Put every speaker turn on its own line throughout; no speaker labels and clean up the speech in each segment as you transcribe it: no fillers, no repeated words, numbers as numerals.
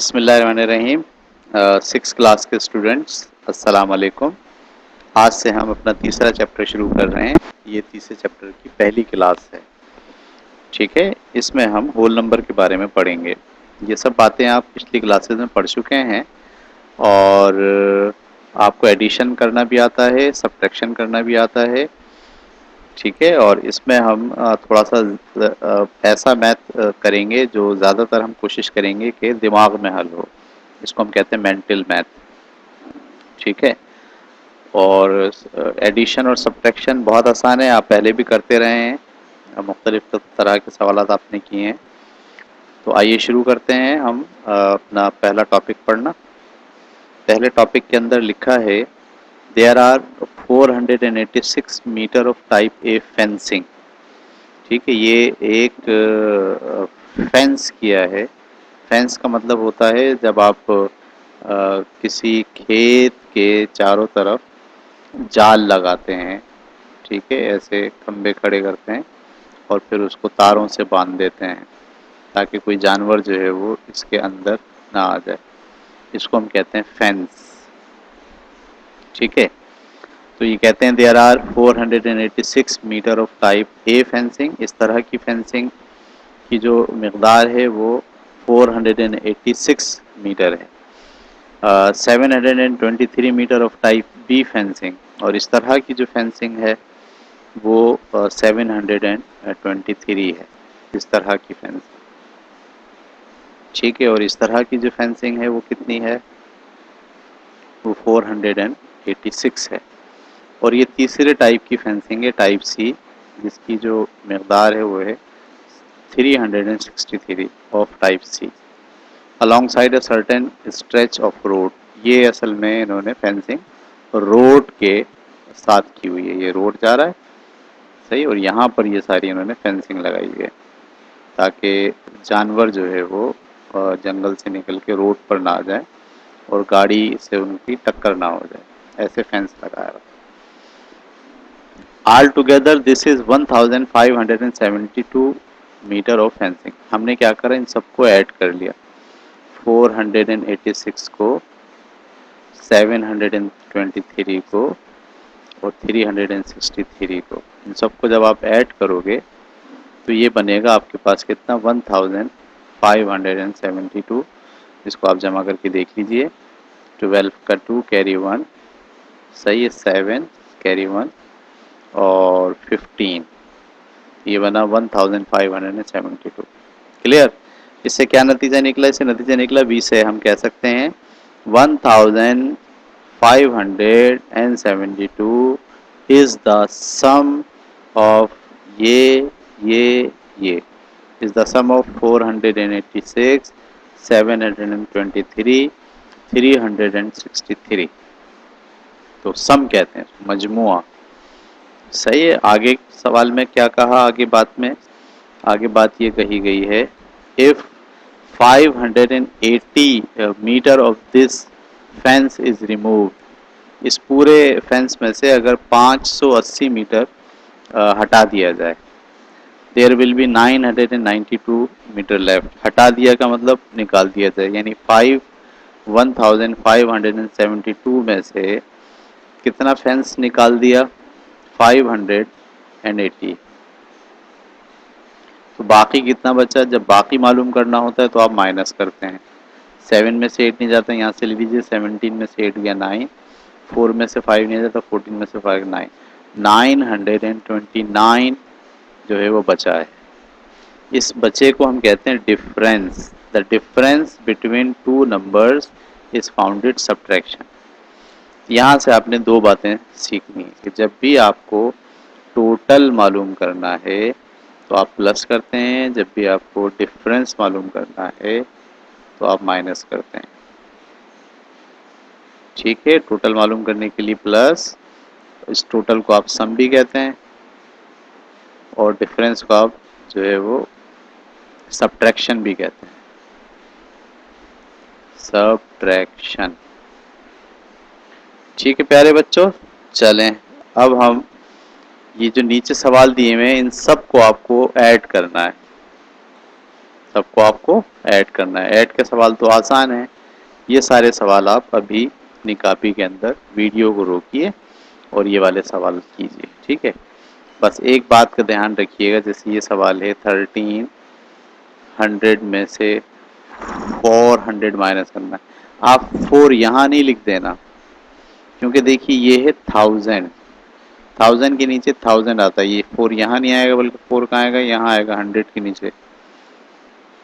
बिस्मिल्लाहिर्रहमानिर्रहीम। 6 क्लास के स्टूडेंट्स अस्सलाम वालेकुम। आज से हम अपना तीसरा चैप्टर शुरू कर रहे हैं। ये तीसरे चैप्टर की पहली क्लास है, ठीक है। इसमें हम होल नंबर के बारे में पढ़ेंगे। ये सब बातें आप पिछली क्लासेस में पढ़ चुके हैं और आपको एडिशन करना भी आता है, सब्ट्रैक्शन करना भी आता है, ठीक है। और इसमें हम थोड़ा सा ऐसा मैथ करेंगे जो ज़्यादातर हम कोशिश करेंगे कि दिमाग में हल हो। इसको हम कहते हैं मेंटल मैथ, ठीक है। और एडिशन और सब्ट्रैक्शन बहुत आसान है, आप पहले भी करते रहे हैं, मुख्तलिफ तरह के सवाल आपने किए हैं। तो आइए शुरू करते हैं हम अपना पहला टॉपिक पढ़ना। पहले टॉपिक के अंदर लिखा है there are 486 metre of type A fencing, ठीक है। ये एक फेंस किया है। फेंस का मतलब होता है जब आप किसी खेत के चारों तरफ जाल लगाते हैं, ठीक है, ऐसे खंबे खड़े करते हैं और फिर उसको तारों से बांध देते हैं ताकि कोई जानवर जो है वो इसके अंदर ना आ जाए। इसको हम कहते हैं फेंस, ठीक है। तो ये कहते हैं there are 486 metre of type A fencing. इस तरह की फेंसिंग की जो मकदार है वो 486 मीटर है। 723 metre of type B fencing, और इस तरह की जो फेंसिंग है वो 723 है, इस तरह की फेंसिंग, ठीक है। और इस तरह की जो फेंसिंग है वो कितनी है, वो 486 है। और ये तीसरे टाइप की फेंसिंग है, टाइप सी, जिसकी जो मकदार है वो है 363 of type C alongside a certain stretch of road. ये असल में इन्होंने फेंसिंग रोड के साथ की हुई है। ये रोड जा रहा है, सही, और यहाँ पर ये सारी इन्होंने फेंसिंग लगाई हुई है ताकि जानवर जो है वो जंगल से निकल के रोड पर ना आ जाए और गाड़ी से उनकी टक्कर ना हो जाए, ऐसे फेंस लगाया हुआ। All together this is 1572 metre of fencing. हमने क्या करा, इन सबको ऐड कर लिया, 486 को, 723 को और 363 को, इन सबको जब आप ऐड करोगे तो ये बनेगा आपके पास कितना, 1572। इसको आप जमा करके देख लीजिए। 12 का 2 कैरी 1, सही है, 7 कैरी 1 और 15, ये बना 1572। क्लियर। इससे क्या नतीजा निकला, इससे नतीजा निकला 20 है। हम कह सकते हैं 1572 इज द सम ऑफ ये इज द सम ऑफ 486, 723, 363। तो सम कहते हैं मजमुआ, सही है। आगे सवाल में क्या कहा, आगे बात में, आगे बात ये कही गई है, if 580 metre of this fence is removed, इस पूरे फेंस में से अगर 580 मीटर हटा दिया जाए, there will be 992 metre left. हटा दिया का मतलब निकाल दिया जाए, यानी 1572 में से कितना फेंस निकाल दिया, 580, तो बाकी कितना बचा। जब बाकी मालूम करना होता है तो आप माइनस करते हैं। 7 में से 8 नहीं जाता, यहाँ से ले लीजिए, 17 में से 8 गया 9, 4 में से 5 नहीं जाता, 14 में से 5 9, 929 जो है वो बचा है। इस बचे को हम कहते हैं difference. The difference between two numbers is founded subtraction. यहाँ से आपने दो बातें सीखनी है कि जब भी आपको टोटल मालूम करना है तो आप प्लस करते हैं, जब भी आपको डिफरेंस मालूम करना है तो आप माइनस करते हैं, ठीक है। टोटल मालूम करने के लिए प्लस, इस टोटल को आप सम भी कहते हैं और डिफरेंस को आप जो है वो सब्ट्रैक्शन भी कहते हैं, सब्ट्रैक्शन, ठीक है प्यारे बच्चों। चलें अब हम ये जो नीचे सवाल दिए हुए हैं इन सब को आपको ऐड करना है, सबको आपको ऐड करना है। ऐड के सवाल तो आसान है, ये सारे सवाल आप अभी अपनी कॉपी के अंदर वीडियो को रोकिए और ये वाले सवाल कीजिए, ठीक है। बस एक बात का ध्यान रखिएगा, जैसे ये सवाल है 1300 में से 400 माइनस करना है, आप 4 यहाँ नहीं लिख देना, क्योंकि देखिए ये है 1000, 1000 के नीचे 1000 आता है, ये 4 यहाँ नहीं आएगा, बल्कि 4 कहाँ आएगा, यहाँ आएगा 100 के नीचे।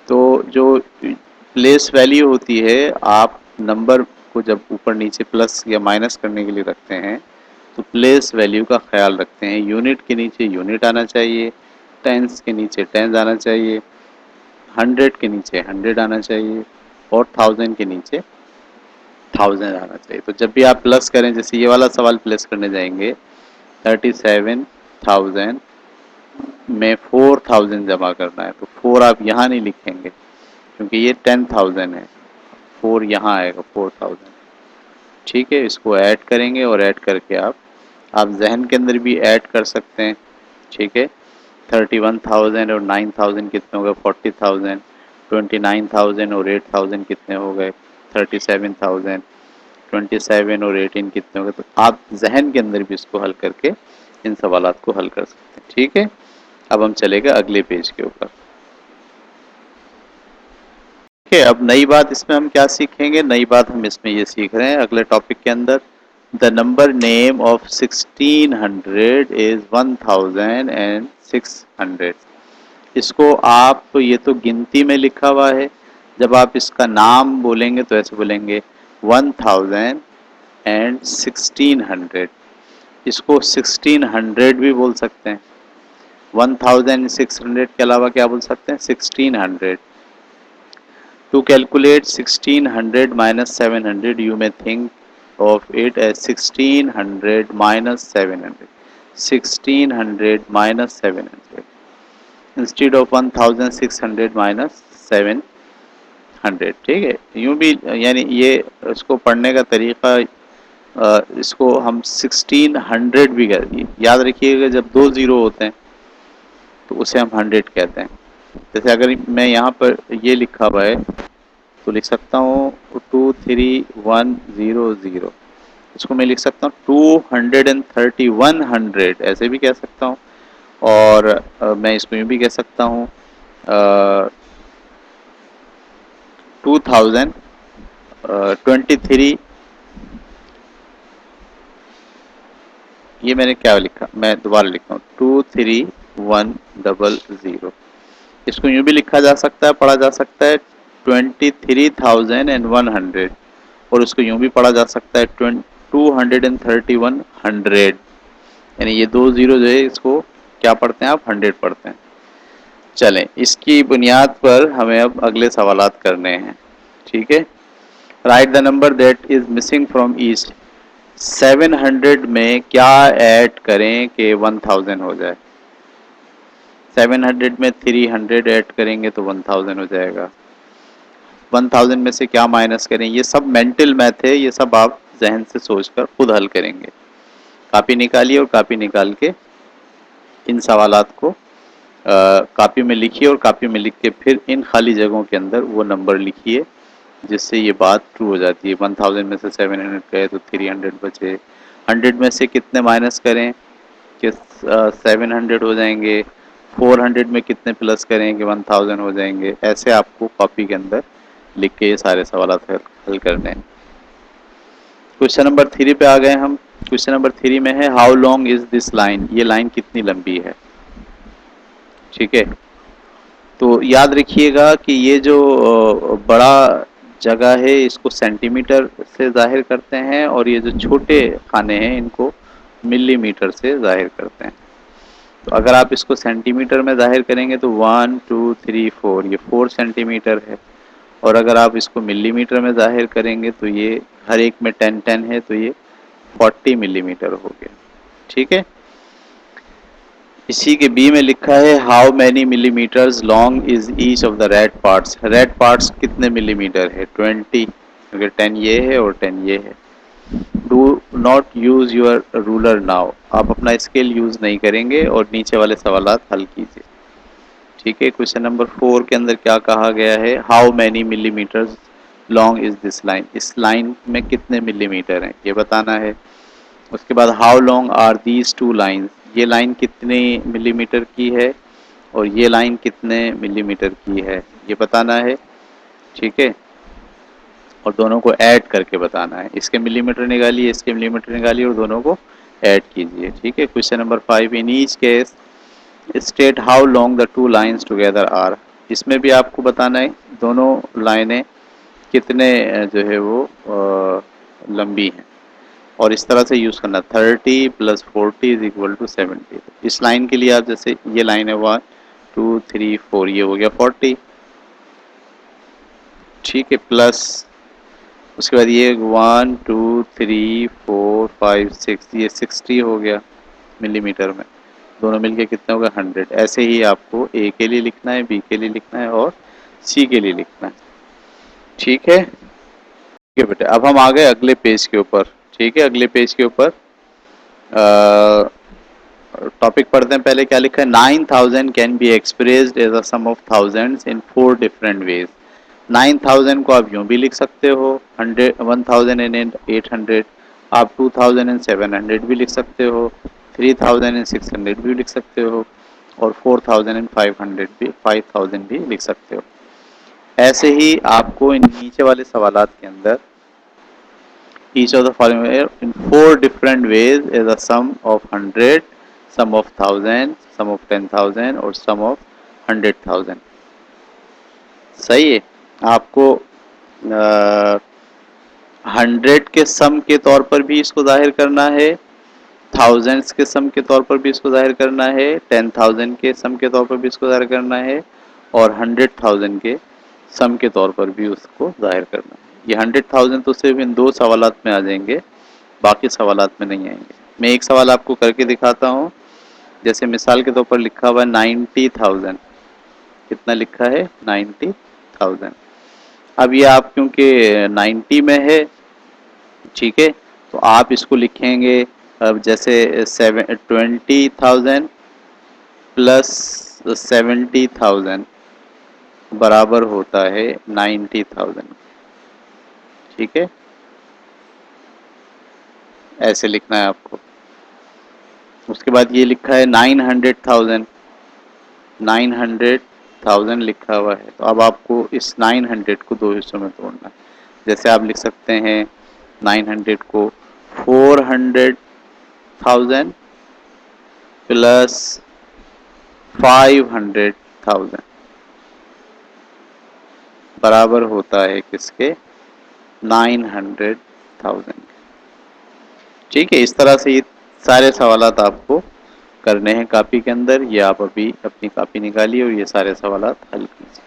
तो जो प्लेस वैल्यू होती है, आप नंबर को जब ऊपर नीचे प्लस या माइनस करने के लिए रखते हैं तो प्लेस वैल्यू का ख्याल रखते हैं। यूनिट के नीचे यूनिट आना चाहिए, टेंस के नीचे टेंस आना चाहिए, 100 के नीचे 100 आना चाहिए और 1000 के नीचे 1000 आना चाहिए। तो जब भी आप प्लस करें, जैसे ये वाला सवाल प्लस करने जाएंगे 37,000 में 4000 जमा करना है, तो 4 आप यहाँ नहीं लिखेंगे क्योंकि ये 10,000 है, 4 यहाँ आएगा 4000, ठीक है। इसको ऐड करेंगे और ऐड करके आप जहन के अंदर भी ऐड कर सकते हैं, ठीक है। 31,000 और 9,000 कितने हो गए, 40,000, 29,000 और 8,000 कितने हो गए, 37,000, 27 और 18 कितने हो गए। तो आप जहन के अंदर भी इसको हल करके इन सवालात को हल कर सकते हैं, ठीक है। अब हम चलेंगे अगले पेज के ऊपर। ठीक है, अब नई बात इसमें हम क्या सीखेंगे, नई बात हम इसमें ये सीख रहे हैं अगले टॉपिक के अंदर, the number name of 1600 is 1600। इसको आप, ये तो गिनती में लिखा हुआ है, जब आप इसका नाम बोलेंगे तो ऐसे बोलेंगे 1600। इसको 1600 भी बोल सकते हैं, 1600 के अलावा क्या बोल सकते हैं, 1600। To calculate 1600 minus 700, you may think of it as 1600 minus 700. 1600 minus 700 instead of 1600 minus 700, ठीक है। यूं भी यानी ये इसको पढ़ने का तरीका, इसको हम 1600 भी कर, याद रखिएगा जब 2 जीरो होते हैं तो उसे हम 100 कहते हैं। जैसे अगर मैं यहाँ पर ये लिखा हुआ है तो लिख सकता हूँ 23100, इसको मैं लिख सकता हूँ 23100, ऐसे भी कह सकता हूँ। और मैं इसको यूँ भी कह सकता हूँ 2023, ये मैंने क्या लिखा, मैं दोबारा लिखता हूँ 23100। इसको यूँ भी लिखा जा सकता है, पढ़ा जा सकता है 23,100, और उसको यूँ भी पढ़ा जा सकता है 23100, यानी ये 2 जीरो जो है इसको क्या पढ़ते हैं आप, 100 पढ़ते हैं। चलें, इसकी बुनियाद पर हमें अब अगले सवालात करने हैं, ठीक है। Right the number that is missing from east. 700 में क्या ऐड करें कि 1000 हो जाए। 700 में 300 ऐड करेंगे तो 1000 हो जाएगा। 1000 में से क्या माइनस करें, ये सब मेंटल मैथ है, ये सब आप जहन से सोचकर खुद हल करेंगे। कॉपी निकालिए और कॉपी निकाल के इन सवालात को कॉपी में लिखिए, और कॉपी में लिख के फिर इन खाली जगहों के अंदर वो नंबर लिखिए जिससे ये बात ट्रू हो जाती है। 1000 में से 700 गए तो 300 बचे। 100 में से कितने माइनस करें कि 700 हो जाएंगे। 400 में कितने प्लस करें कि 1000 हो जाएंगे। ऐसे आपको कॉपी के अंदर लिख के ये सारे सवाल हल करने हैं। क्वेश्चन नंबर 3 पे आ गए हम। क्वेश्चन नंबर 3 में है how long is this line, ये लाइन कितनी लंबी है, ठीक है। तो याद रखिएगा कि ये जो बड़ा जगह है इसको सेंटीमीटर से जाहिर करते हैं, और ये जो छोटे खाने हैं इनको मिलीमीटर से जाहिर करते हैं। तो अगर आप इसको सेंटीमीटर में जाहिर करेंगे तो 1 2 3 4, ये 4 सेंटीमीटर है। और अगर आप इसको मिलीमीटर में जाहिर करेंगे तो ये हर एक में 10 10 है, तो ये 40 मिलीमीटर हो गया, ठीक है। इसी के बी में लिखा है how many millimetres long is each of the red parts. Red parts कितने मिलीमीटर है, 20, अगर 10 ये है और 10 ये है। Do not use your ruler now, आप अपना स्केल यूज नहीं करेंगे और नीचे वाले सवालात हल कीजिए। ठीक है, क्वेश्चन नंबर 4 के अंदर क्या कहा गया है, how many millimetres long is this line, इस लाइन में कितने मिलीमीटर हैं ये बताना है। उसके बाद how long are these two lines, ये लाइन कितने मिलीमीटर की है और ये लाइन कितने मिलीमीटर की है ये बताना है। ठीक है, और दोनों को ऐड करके बताना है, इसके मिलीमीटर निकालिए, इसके मिलीमीटर निकालिए और दोनों को ऐड कीजिए। ठीक है, question number 5, in each case state how long the two lines together are, इसमें भी आपको बताना है दोनों लाइनें कितने जो है वो लंबी हैं, और इस तरह से यूज करना 30 + 40 = 70। इस लाइन के लिए आप जैसे ये लाइन है 1 2 3 4, ये हो गया 40। ठीक है, प्लस उसके बाद ये 1 2 3 4 5 6, ये 60 हो गया मिलीमीटर में, दोनों मिलके कितने हो गए 100। ऐसे ही आपको ए के लिए लिखना है, बी के लिए लिखना है और सी के लिए लिखना है। ठीक है, ठीक है बेटे, अब हम आ गए अगले पेज के ऊपर। ठीक है, अगले पेज के ऊपर टॉपिक पढ़ते हैं। पहले क्या लिखा है, 9000 can be expressed as a sum of thousands in 4 different ways. 9000 को आप यूं भी लिख सकते हो, 1800, आप 2700 भी लिख सकते हो, 3600 भी लिख सकते हो और 4500 भी 5000 भी लिख सकते हो। ऐसे ही आपको इन नीचे वाले सवालात के अंदर each of the following in 4 different ways is a sum of 100, sum of 1000, sum of 10,000 और sum of 100,000। सही है, आपको 100 के सम के तौर पर भी इसको जाहिर करना है, थाउजेंड्स के सम के तौर पर भी इसको जाहिर करना है, 10,000 के सम के तौर पर भी इसको जाहिर करना है और 100,000 के सम के तौर पर भी उसको जाहिर करना है। ये 100,000 तो सिर्फ इन 2 सवालात में आ जाएंगे, बाकी सवालात में नहीं आएंगे। मैं एक सवाल आपको करके दिखाता हूँ। जैसे मिसाल के तौर पर लिखा हुआ है 90,000, कितना लिखा है 90,000। अब ये आप क्योंकि 90 में है, ठीक है, तो आप इसको लिखेंगे अब जैसे 20,000 प्लस 70,000 बराबर होता है 90,000। ठीक है, ऐसे लिखना है आपको। उसके बाद ये लिखा है 900,000, 900,000 लिखा हुआ है, तो अब आपको इस 900 को 2 हिस्सों में तोड़ना है। जैसे आप लिख सकते हैं 900 को 400,000 प्लस 500,000 बराबर होता है किसके, 900,000। ठीक है, इस तरह से ये सारे सवालात आपको करने हैं कापी के अंदर। ये आप अभी अपनी कापी निकालिए और ये सारे सवालात हल कीजिए।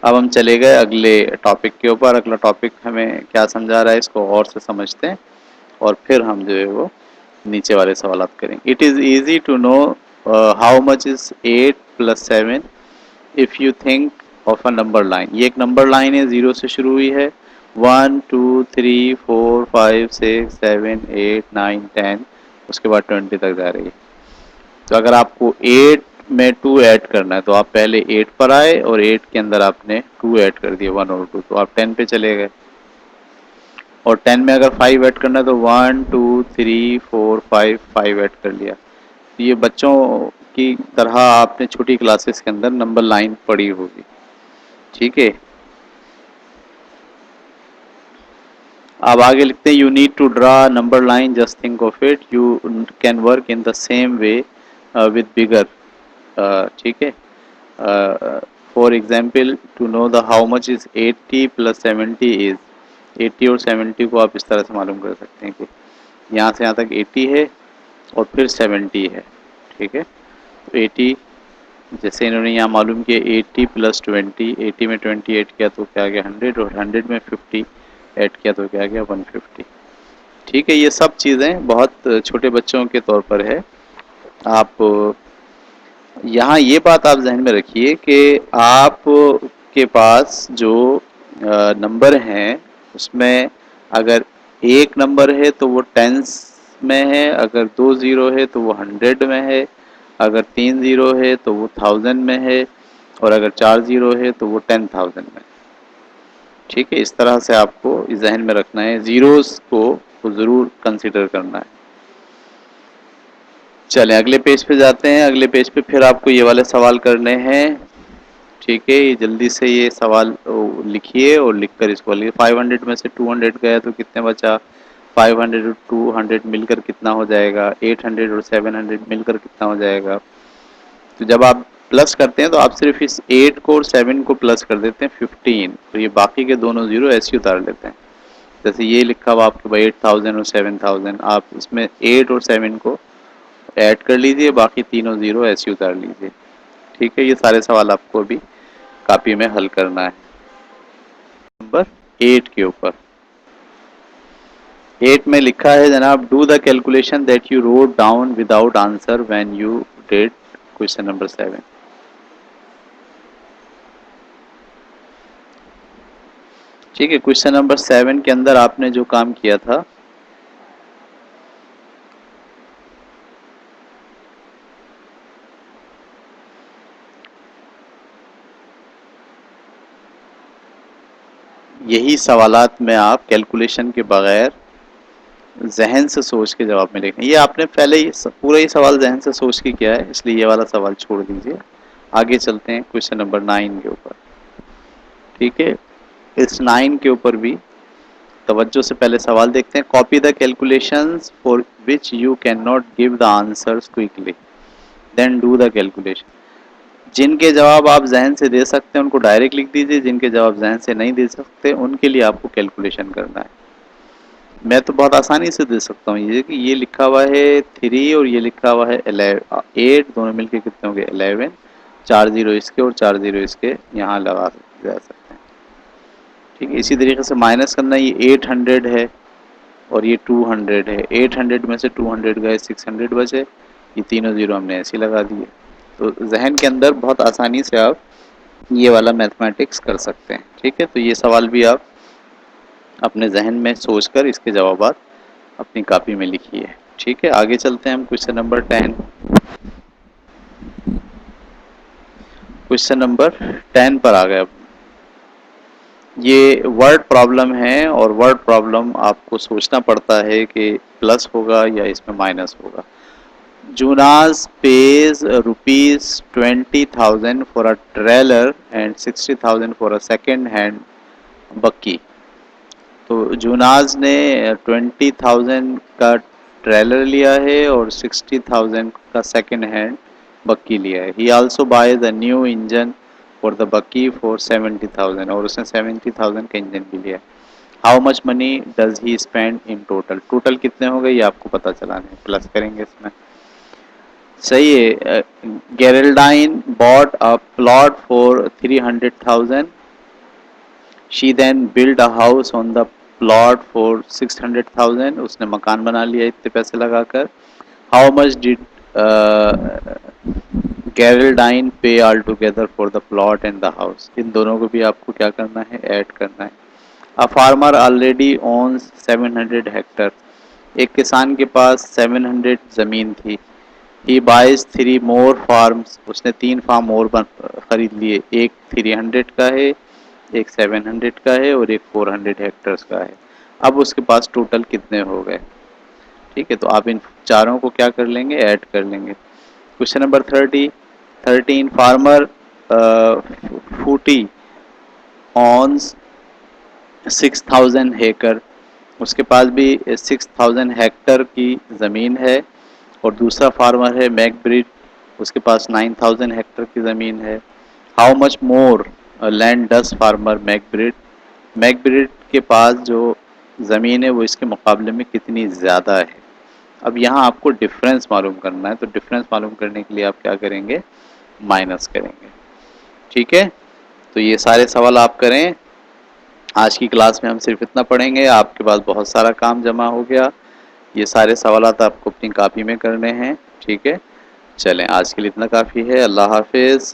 अब हम चले गए अगले टॉपिक के ऊपर। अगला टॉपिक हमें क्या समझा रहा है इसको और से समझते हैं और फिर हम जो है वो नीचे वाले सवालात करेंगे। It is easy to know how much is 8 + 7 if you think of a number line. ये एक नंबर लाइन है, 0 से शुरू हुई है, 1 2 3 4 5 6 7 8 9 10, उसके बाद 20 तक जा रही है। तो अगर आपको 8 में 2 ऐड करना है तो आप पहले 8 पर आए और 8 के अंदर आपने 2 ऐड कर दिए 1 और 2, तो आप 10 पे चले गए। और 10 में अगर 5 ऐड करना है तो 1 2 3 4 5 ऐड कर लिया। तो ये बच्चों की तरह आपने छोटी क्लासेस के अंदर नंबर लाइन पढ़ी होगी। ठीक है, अब आगे लिखते हैं, you need to draw number line, just think of it, you can work in the same way with bigger. ठीक है, for example to know the how much is 80 + 70 is, 80 और 70 को आप इस तरह से मालूम कर सकते हैं कि यहाँ से यहाँ तक 80 है और फिर 70 है। ठीक है, तो 80 जैसे इन्होंने यहाँ मालूम किया 80 + 20, 80 में 20 ऐड किया तो क्या आ गया 100 और 100 में 50 ऐड किया तो क्या आ गया 150। ठीक है, ये सब चीज़ें बहुत छोटे बच्चों के तौर पर है। आप यहाँ ये बात आप जहन में रखिए कि आप के पास जो नंबर हैं उसमें अगर एक नंबर है तो वो टेंस में है, अगर 2 ज़ीरो है तो वो 100 में है, अगर 3 ज़ीरो है तो वो 1000 में है, और अगर 4 ज़ीरो है तो वो 10,000 में। ठीक है, इस तरह से आपको जहन में रखना है, ज़ीरोस को ज़रूर कंसिडर करना है। चलें अगले पेज पे जाते हैं। अगले पेज पे फिर आपको ये वाले सवाल करने हैं। ठीक है, ये जल्दी से ये सवाल लिखिए और लिखकर इसको लिखिए। 500 में से 200 गया तो कितने बचा? 500 और 200 मिलकर कितना हो जाएगा? 800 और 700 मिलकर कितना हो जाएगा? तो जब आप प्लस करते हैं तो आप सिर्फ इस 8 को और 7 को प्लस कर देते हैं 15, तो ये बाकी के दोनों जीरो ऐसे उतार लेते हैं। जैसे ये लिखा हुआ आपके पास 8000 और 7000, आप इसमें 8 और 7 को ऐड कर लीजिए, बाकी तीनों जीरो ऐसे उतार लीजिए। ठीक है, ये सारे सवाल आपको अभी कॉपी में हल करना है। नंबर 8 के ऊपर 8 में लिखा है जनाब, do the calculation that you wrote down without answer when you did question number 7। ठीक है, क्वेश्चन नंबर 7 के अंदर आपने जो काम किया था, यही सवालात में आप कैलकुलेशन के बगैर जहन से सोच के जवाब में लिखें। ये आपने पहले ही पूरा ही सवाल जहन से सोच के किया है, इसलिए ये वाला सवाल छोड़ दीजिए। आगे चलते हैं क्वेश्चन नंबर 9 के ऊपर। ठीक है, इस 9 के ऊपर भी तवज्जो से पहले सवाल देखते हैं। Copy the calculations for which you can not give the answers quickly, then do the calculation. जिनके जवाब आप जहन से दे सकते हैं उनको डायरेक्ट लिख दीजिए, जिनके जवाब जहन से नहीं दे सकते उनके लिए आपको कैलकुलेशन करना है। मैं तो बहुत आसानी से दे सकता हूँ। ये कि ये लिखा हुआ है 3 और ये लिखा हुआ है 8, दोनों मिलके कितने होंगे? 11। 4 जीरो इसके और 4 जीरो इसके यहाँ लगा जा सकते हैं। ठीक है, इसी तरीके से माइनस करना, ये 800 है और ये 200 है। 800 में से 200 गए, 600 बचे। ये तीनों जीरो हमने ऐसे लगा दिए। तो जहन के अंदर बहुत आसानी से आप ये वाला मैथमेटिक्स कर सकते हैं। ठीक है, तो ये सवाल भी आप अपने जहन में सोचकर इसके जवाब अपनी कॉपी में लिखिए। ठीक है, आगे चलते हैं हम क्वेश्चन नंबर 10। क्वेश्चन नंबर 10 पर आ गए। ये वर्ड प्रॉब्लम है और वर्ड प्रॉब्लम आपको सोचना पड़ता है कि प्लस होगा या इसमें माइनस होगा। Junas pays ₹20,000 for a trailer and 60,000 for a second hand बक्की। तो जूनाज ने 20,000 का ट्रेलर लिया है और 60,000 का सेकेंड हैंड बक्की लिया है। ही also by the new engine for the बक्की फॉर 70,000, और उसने 70,000 का इंजन भी लिया है। How much money does he spend in total? Total कितने हो गए ये आपको पता चलाना है, प्लस करेंगे इसमें। सही है। Geraldine bought a plot for 300,000। She then built a house on the plot for 600,000। उसने मकान बना लिया इतने पैसे लगाकर। How much did Geraldine pay altogether for the plot and the house? इन दोनों को भी आपको क्या करना है? ऐड करना है। A farmer already owns 700 hectare. एक किसान के पास 700 जमीन थी। He buys 3 more farms. उसने 3 फार्म और खरीद लिए। एक 300 का है, एक 700 का है और एक 400 हेक्टर्स का है। अब उसके पास टोटल कितने हो गए? ठीक है, तो आप इन चारों को क्या कर लेंगे? ऐड कर लेंगे। क्वेश्चन नंबर 13 फार्मर फूटी ऑन्स 6,000 हेक्टर। उसके पास भी 6,000 हेक्टर की ज़मीन है। और दूसरा फार्मर है मैकब्रिड, उसके पास 9,000 हेक्टर की ज़मीन है। How much more land does farmer McBride? McBride के पास जो ज़मीन है वो इसके मुकाबले में कितनी ज़्यादा है? अब यहाँ आपको डिफरेंस मालूम करना है, तो डिफरेंस मालूम करने के लिए आप क्या करेंगे? माइनस करेंगे। ठीक है, तो ये सारे सवाल आप करें। आज की क्लास में हम सिर्फ इतना पढ़ेंगे। आपके पास बहुत सारा काम जमा हो गया। ये सारे सवालात आपको अपनी कॉपी में करने हैं। ठीक है, चलें आज के लिए इतना काफ़ी है। अल्लाह हाफिज़।